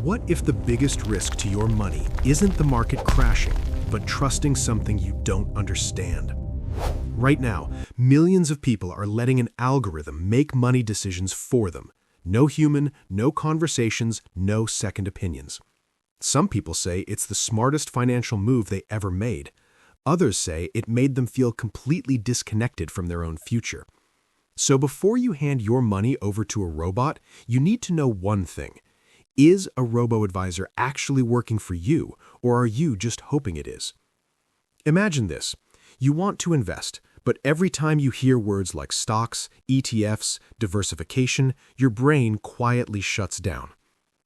What if the biggest risk to your money isn't the market crashing, but trusting something you don't understand? Right now, millions of people are letting an algorithm make money decisions for them. No human, no conversations, no second opinions. Some people say it's the smartest financial move they ever made. Others say it made them feel completely disconnected from their own future. So before you hand your money over to a robot, you need to know one thing. Is a robo-advisor actually working for you, or are you just hoping it is? Imagine this. You want to invest, but every time you hear words like stocks, ETFs, diversification, your brain quietly shuts down.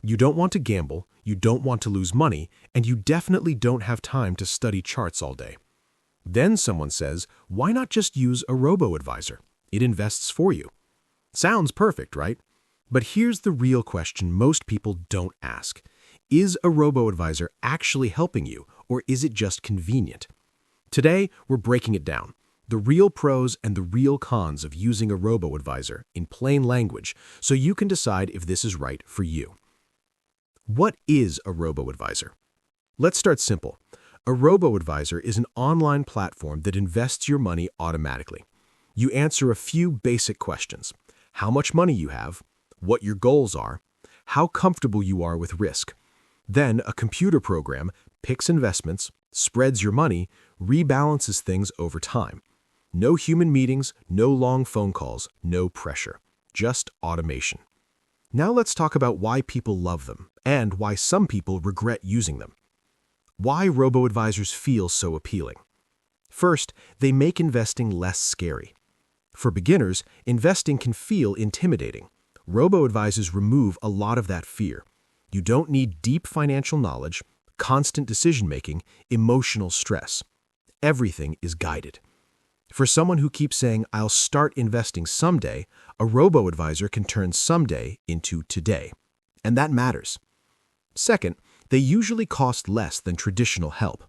You don't want to gamble, you don't want to lose money, and you definitely don't have time to study charts all day. Then someone says, why not just use a robo-advisor? It invests for you. Sounds perfect, right? But here's the real question most people don't ask. Is a robo-advisor actually helping you, or is it just convenient? Today, we're breaking it down. The real pros and the real cons of using a robo-advisor in plain language, so you can decide if this is right for you. What is a robo-advisor? Let's start simple. A robo-advisor is an online platform that invests your money automatically. You answer a few basic questions: how much money you have, what your goals are, how comfortable you are with risk. Then a computer program picks investments, spreads your money, rebalances things over time. No human meetings, no long phone calls, no pressure, just automation. Now let's talk about why people love them and why some people regret using them. Why robo-advisors feel so appealing. First, they make investing less scary. For beginners, investing can feel intimidating. Robo-advisors remove a lot of that fear. You don't need deep financial knowledge, constant decision-making, emotional stress. Everything is guided. For someone who keeps saying, I'll start investing someday, a robo-advisor can turn someday into today. And that matters. Second, they usually cost less than traditional help.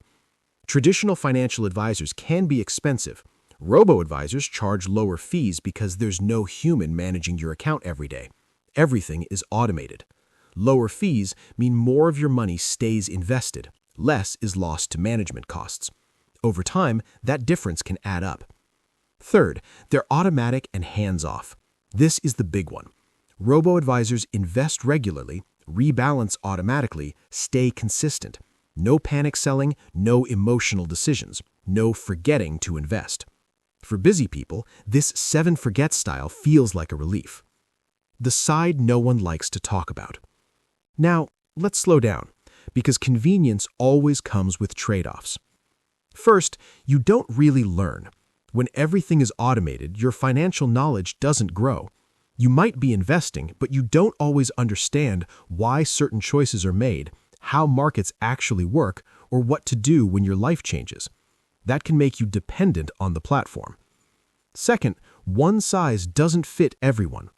Traditional financial advisors can be expensive. Robo-advisors charge lower fees because there's no human managing your account every day. Everything is automated. Lower fees mean more of your money stays invested, less is lost to management costs. Over time, that difference can add up. Third, they're automatic and hands-off. This is the big one. Robo-advisors invest regularly, rebalance automatically, stay consistent. No panic selling, no emotional decisions, no forgetting to invest. For busy people, this 7 forget style feels like a relief. The side no one likes to talk about. Now, let's slow down, because convenience always comes with trade-offs. First, you don't really learn. When everything is automated, your financial knowledge doesn't grow. You might be investing, but you don't always understand why certain choices are made, how markets actually work, or what to do when your life changes. That can make you dependent on the platform. Second, one size doesn't fit everyone.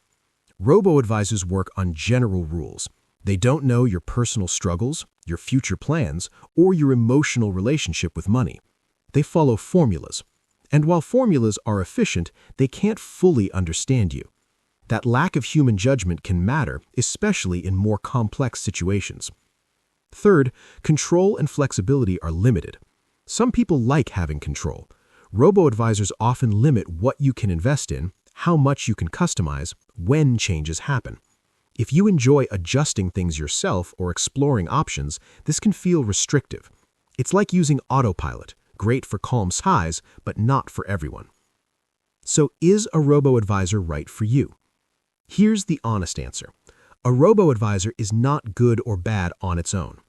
Robo-advisors work on general rules. They don't know your personal struggles, your future plans, or your emotional relationship with money. They follow formulas. And while formulas are efficient, they can't fully understand you. That lack of human judgment can matter, especially in more complex situations. Third, control and flexibility are limited. Some people like having control. Robo-advisors often limit what you can invest in, how much you can customize, when changes happen. If you enjoy adjusting things yourself or exploring options, this can feel restrictive. It's like using autopilot, great for calm skies, but not for everyone. So is a robo-advisor right for you? Here's the honest answer. A robo-advisor is not good or bad on its own.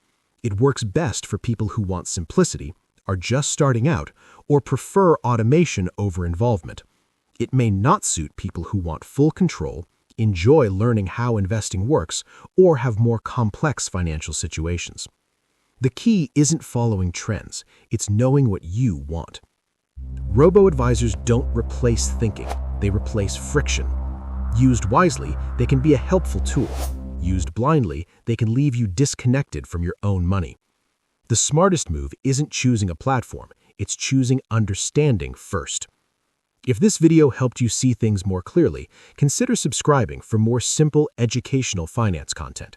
It works best for people who want simplicity, are just starting out, or prefer automation over involvement. It may not suit people who want full control, enjoy learning how investing works, or have more complex financial situations. The key isn't following trends, it's knowing what you want. Robo-advisors don't replace thinking, they replace friction. Used wisely, they can be a helpful tool. Used blindly, they can leave you disconnected from your own money. The smartest move isn't choosing a platform, it's choosing understanding first. If this video helped you see things more clearly, consider subscribing for more simple educational finance content.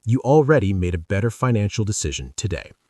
you already made a better financial decision today.